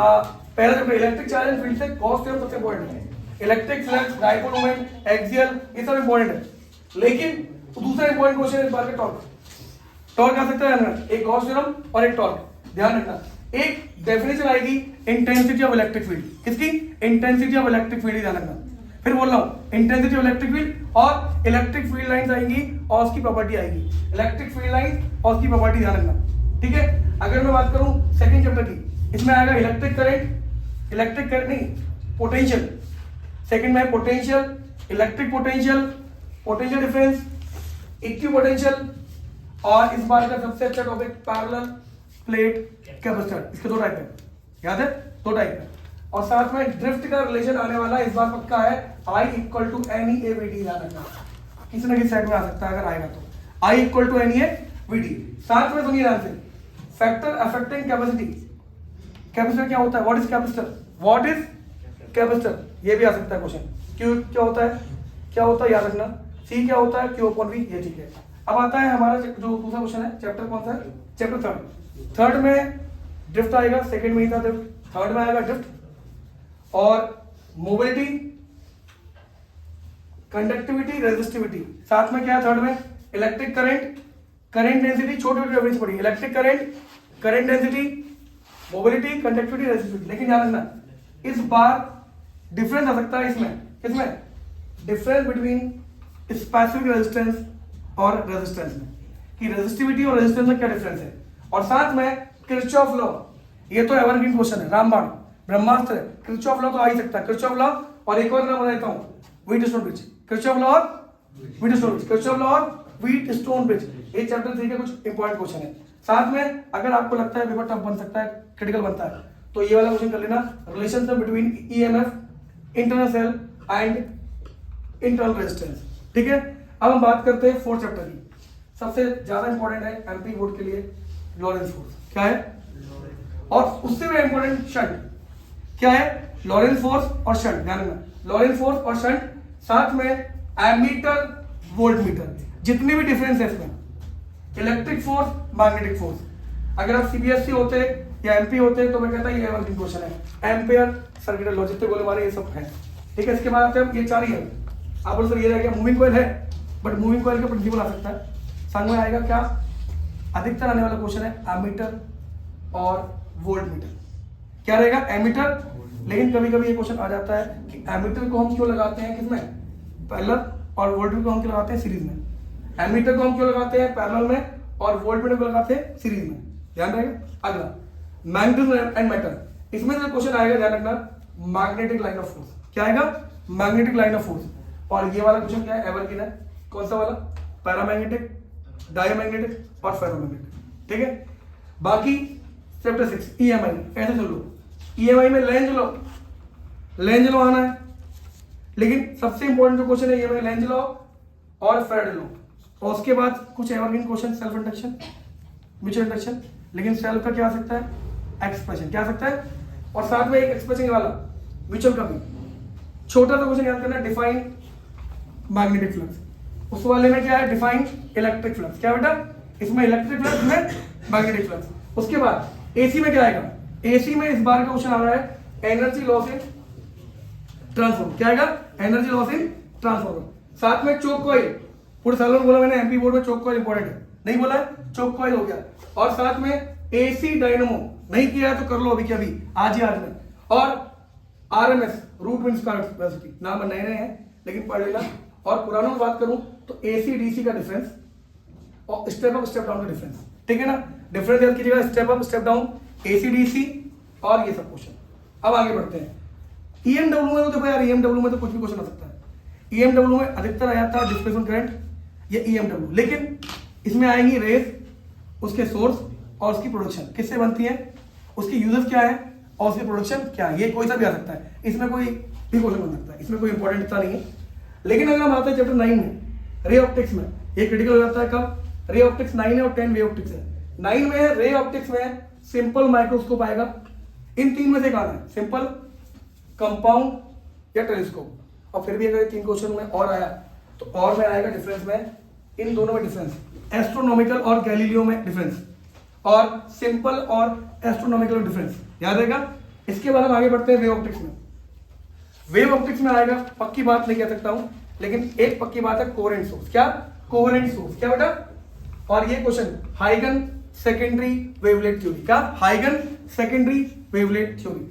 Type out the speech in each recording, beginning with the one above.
पहला chapter electric charge and field से Gauss theorem सबसे इंपॉर्टेंट है। Electric flux, dipole moment, axial, ये सब इंपॉर्टेंट है। लेकिन दूसरा इंपॉर्टेंट क्वेश्चन है इस बार का टॉर्क। टॉर्क आ सकता है एक गॉस थ्योरम और एक टॉर्क। ध्यान रखना, एक डेफिनेशन आएगी इंटेंसिटी ऑफ इलेक्ट्रिक फील्ड। किसकी? Intensity of electric field. ध्यान रखना, फिर बोल रहा हूं इंटेंसिटी ऑफ इलेक्ट्रिक फील्ड और इलेक्ट्रिक फील्ड लाइंस आएंगी और उसकी प्रॉपर्टी आएगी। इलेक्ट्रिक फील्ड लाइंस और उसकी प्रॉपर्टी ध्यान रखना, ठीक है। अगर मैं बात करूं सेकंड चैप्टर की, इसमें आएगा इलेक्ट्रिक करंट नहीं, पोटेंशियल। सेकंड में potential, electric potential, potential difference, equipotential और इस बार का सबसे अच्छा टॉपिक पैरेलल प्लेट कैपेसिटर। इसके दो टाइप है, याद है? दो टाइप है। और साथ में ड्रिफ्ट का रिलेशन आने वाला इस बार पक्का है, I इक्वल टू NEAVD। याद रखना, किसी न किसी सेट में आ सकता है अगर आएगा तो। I equal to NEAVD। साथ में सुनिए ध्यान से, फैक्टर अफेक्टिंग कैपेसिटी। कैपेसिटर क्या होता है? What is capacitor? What is capacitor? ये भी आ सकता है क्वेश्चन। Q क्या होता है? क्या होता है याद रखना। C क्या होता है? Q upon V। ये ठीक है। अब आता है हमारा जो दूसरा क्वेश्चन है, चैप्टर कौन सा है? Chapter third. थर्ड में ड्रिफ्ट आएगा, सेकंड में ही था ड्रिफ्ट, थर्ड में आएगा ड्रिफ्ट और मोबिलिटी, कंडक्टिविटी, रेजिस्टिविटी। साथ में क्या है थर्ड में? इलेक्ट्रिक करंट, करंट डेंसिटी, छोटी छोटी रेफरेंस पड़ी। Electric current, current density, mobility, conductivity, resistivity. लेकिन ध्यान रखना, इस बार डिफरेंस आ सकता है इसमें। किसमें? डिफरेंस बिटवीन स्पेसिफिक रेजिस्टेंस और रेजिस्टेंस में, कि रेजिस्टिविटी और रेजिस्टेंस में क्या डिफरेंस है। और साथ में किरचॉफ लॉ, ये तो एवरग्रीन क्वेश्चन है, रामबाण ब्रह्मास्त्र है। किरचॉफ लॉ तो आ ही सकता है, किरचॉफ लॉ और एक और नाम बताता हूं, व्हीटस्टोन ब्रिज। किरचॉफ लॉ और व्हीटस्टोन ब्रिज, किरचॉफ लॉ और व्हीटस्टोन ब्रिज, ये चैप्टर 3 के कुछ इंपॉर्टेंट क्वेश्चन है। साथ में अगर आपको लगता है पेपर टफ बन सकता है, क्रिटिकल बनता है, तो ये वाला क्वेश्चन कर लेना, relationship between EMF, internal cell and internal resistance. ठीक है, अब हम बात करते हैं फोर्थ चैप्टर की। सबसे ज्यादा इंपॉर्टेंट है एमपी बोर्ड के लिए लॉरेंस फोर्स। क्या है? और उससे भी इंपॉर्टेंट शंट। क्या है? लॉरेंस फोर्स और शंट। ध्यान रखना, लॉरेंस फोर्स और शंट, साथ में एमीटर, वोल्टमीटर, जितनी भी डिफरेंस है इसमें, इलेक्ट्रिक फोर्स, मैग्नेटिक फोर्स। अगर आप सीबीएसई होते या एमपी होते तो मैं कहता ये वाला क्वेश्चन है, एम्पेयर, सर्किट लॉ, जितने गोले मारे ये सब है। ठीक है, इसके बाद आते हैं ये चार ही है। आप बोल सर ये रह गया मूविंग कॉइल है, बट मूविंग कॉइल का प्रिंसिपल आ सकता है। संग में आएगा क्या? अधिकतर आने वाला क्वेश्चन है एमीटर और वोल्टमीटर। क्या रहेगा? एमीटर। लेकिन कभी कभी ये क्वेश्चन आ जाता है कि एमीटर को हम क्यों लगाते हैं किसमें? पैरेलल, और वोल्टमीटर को हम क्यों लगाते हैं सीरीज में? एमीटर को हम क्यों लगाते हैं पैरेलल में और वोल्टमीटर को लगाते हैं सीरीज में? ध्यान रहेगा। अगला मैग्नेटिज्म एंड मैटर, इसमें से क्वेश्चन आएगा, ध्यान रखना, मैग्नेटिक लाइन ऑफ फोर्स। क्या आएगा? Magnetic line of force. और ये वाला क्वेश्चन क्या है? एवरग्रीन है। कौन सा वाला? पैरामैग्नेटिक, डायमैग्नेटिक और फेरोमैग्नेटिक। ठीक है, बाकी चैप्टर 6 ईएमआई, ऐसे सुन लो, ईएमआई में लेंज लॉ आना है। लेकिन सबसे इंपॉर्टेंट जो क्वेश्चन है ईएमआई, लेंज लॉ और फैराडे लॉ। और उसके बाद कुछ evergreen question, self induction, mutual induction. लेकिन सेल्फ का क्या आ सकता है? एक्सप्रेशन। क्या आ सकता है? और साथ में एक एक्सप्रेशन वाला म्यूचुअल का भी छोटा सा क्वेश्चन याद करना, डिफाइन मैग्नेटिक फ्लक्स। उस वाले में क्या है? Define electric flux. क्या बेटा? इसमें इलेक्ट्रिक फ्लक्स में मैग्नेटिक फ्लक्स। उसके बाद एसी में क्या आएगा? एसी में इस बार का क्वेश्चन आ रहा है एनर्जी लॉस इन ट्रांसफॉर्मर। क्या आएगा? Energy loss in transformer. साथ में चोक कॉइल, पूरे सालों में बोला मैंने एमपी बोर्ड में चोक कॉइल इंपॉर्टेंट है, नहीं बोला है? चोक कॉइल हो गया। और साथ में एसी डायनेमो, नहीं किया है तो कर लो अभी के अभी, आज ही आज में। और RMS, root mean square velocity, नाम नए नए हैं लेकिन पढ़ लेना। और पुरानों में बात करूं तो एसी डीसी का डिफरेंस और स्टेप अप स्टेप डाउन का डिफरेंस। ठीक है ना, डिफरेंस याद कीजिएगा, step up step down, AC DC और ये सब क्वेश्चन। अब आगे बढ़ते हैं ईएमडब्ल्यू में। तो देखो यार, ईएमडब्ल्यू में तो कुछ भी क्वेश्चन आ सकता है। ईएमडब्ल्यू में अधिकतर आ जाता है डिस्प्लेसमेंट करंट, ये ईएमडब्ल्यू। लेकिन इसमें आएंगी रेस, उसके सोर्स और उसकी प्रोडक्शन किससे बनती है, उसकी यूजेस क्या है और उसकी प्रोडक्शन क्या है। ये कोई सा भी आ सकता है, इसमें कोई भी क्वेश्चन बन सकता है, इसमें कोई इंपॉर्टेंट इतना नहीं है। लेकिन अगर हम आते हैं चैप्टर 9 में, रे ऑप्टिक्स में, ये क्रिटिकल हो जाता है कब? रे ऑप्टिक्स 9 है और 10 वे ऑप्टिक्स है। 9 में है रे ऑप्टिक्स में सिंपल माइक्रोस्कोप आएगा। इन तीन में से कौन है? सिंपल, कंपाउंड या टेलीस्कोप। और फिर भी अगर 3 क्वेश्चन में और आया तो और में आएगा डिफरेंस में, इन दोनों में डिफरेंस, एस्ट्रोनॉमिकल और गैलीलियो में डिफरेंस, और सिंपल और एस्ट्रोनॉमिकल डिफरेंस। याद रहेगा, इसके बाद हम आगे बढ़ते हैं वेव ऑप्टिक्स में। वेव ऑप्टिक्स में आएगा, पक्की बात नहीं कह सकता हूं, लेकिन एक पक्की बात है, कोहेरेंट सोर्स। क्या कोहेरेंट सोर्स? क्या बेटा? और ये क्वेश्चन हाइगन सेकेंडरी वेवलेट थ्योरी। क्या? हाइगन सेकेंडरी वेवलेट थ्योरी।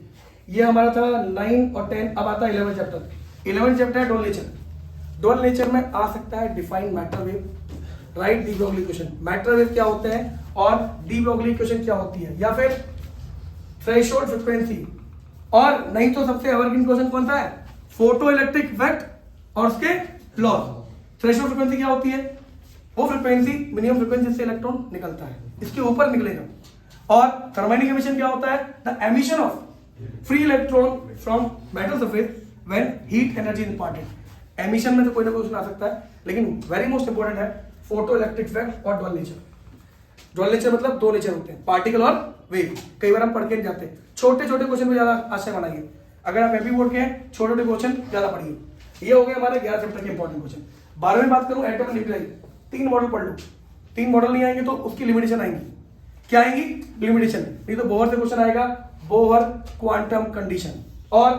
ये हमारा था 9 और 10। अब आता है 11 चैप्टर। 11 चैप्टर है डोल नेचर। डोल नेचर में आ सकता है define matter wave, right de Broglie equation. Matter wave क्या होते हैं और डी ब्रोगली इक्वेशन क्या होती है, या फिर थ्रेशोल्ड फ्रीक्वेंसी, और नहीं तो सबसे एवरग्रीन क्वेश्चन कौन सा है, फोटो इलेक्ट्रिक इफेक्ट और उसके लॉज। थ्रेशोल्ड फ्रीक्वेंसी क्या होती है? वो फ्रीक्वेंसी, मिनिमम फ्रीक्वेंसी जिससे इलेक्ट्रॉन निकलता है, इसके ऊपर निकलेगा। और थर्मोडायनेमिक एमिशन क्या होता है? The emission of free electron from metal surface when heat energy is imparted. Emission में तो कोई ना कोई क्वेश्चन आ सकता है, लेकिन वेरी मोस्ट इंपॉर्टेंट है फोटो इलेक्ट्रिक इफेक्ट और डुअल नेचर। डुअल नेचर मतलब दो नेचर होते हैं, पार्टिकल और वेव। कई बार हम पढ़ के जाते हैं, छोटे छोटे क्वेश्चन में ज्यादा आशय बनाइए। अगर आप एपी बोर्ड के हैं, छोटे छोटे क्वेश्चन ज्यादा पढ़िए। ये हो गए हमारे 11 चैप्टर के इंपॉर्टेंट क्वेश्चन। 12 में बात करूं, एटम न्यूक्लियाई, 3 मॉडल पढ़ लो। 3 मॉडल नहीं आएंगे तो उसकी लिमिटेशन आएंगी। क्या आएंगी? लिमिटेशन। नहीं तो बोहर से क्वेश्चन आएगा, बोहर क्वांटम कंडीशन, और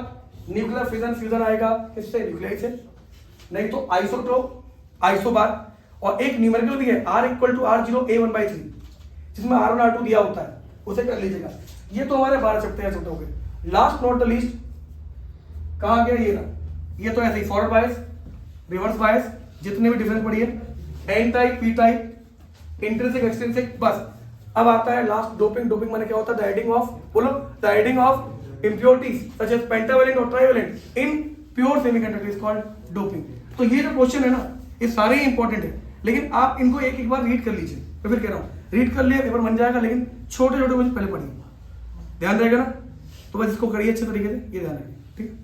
न्यूक्लियर फिजन फ्यूजन आएगा किससे? न्यूक्लियाई से। नहीं तो आइसोटोप, आइसोबार, और एक न्यूमेरिकल भी है R = R0 A1/3, जिसमें R1 R2 दिया होता है, उसे कर लीजिएगा। ये तो हमारे 12 चैप्टर छोटे हो गए। लास्ट नॉट द लीस्ट कहा गया, ये रहा। ये तो ऐसे ही फॉरवर्ड बायस, रिवर्स बायस, जितने भी डिफरेंस पढ़िए, N type, P type, intrinsic extrinsic, बस। अब आता है लास्ट डोपिंग। डोपिंग माने क्या होता है? द एडिंग ऑफ, बोलो, the adding of impurities such as pentavalent और trivalent in pure semiconductor is called doping. तो ये जो क्वेश्चन है ना, ये सारे ही इंपॉर्टेंट है, लेकिन आप इनको एक एक बार रीड कर लीजिए। मैं फिर कह रहा हूँ, रीड कर लिए पेपर बन जाएगा, लेकिन छोटे छोटे क्वेश्चन पहले पढ़िए, ध्यान रहेगा ना। तो बस इसको करिए अच्छे तरीके से, ये ध्यान रखिए, ठीक है।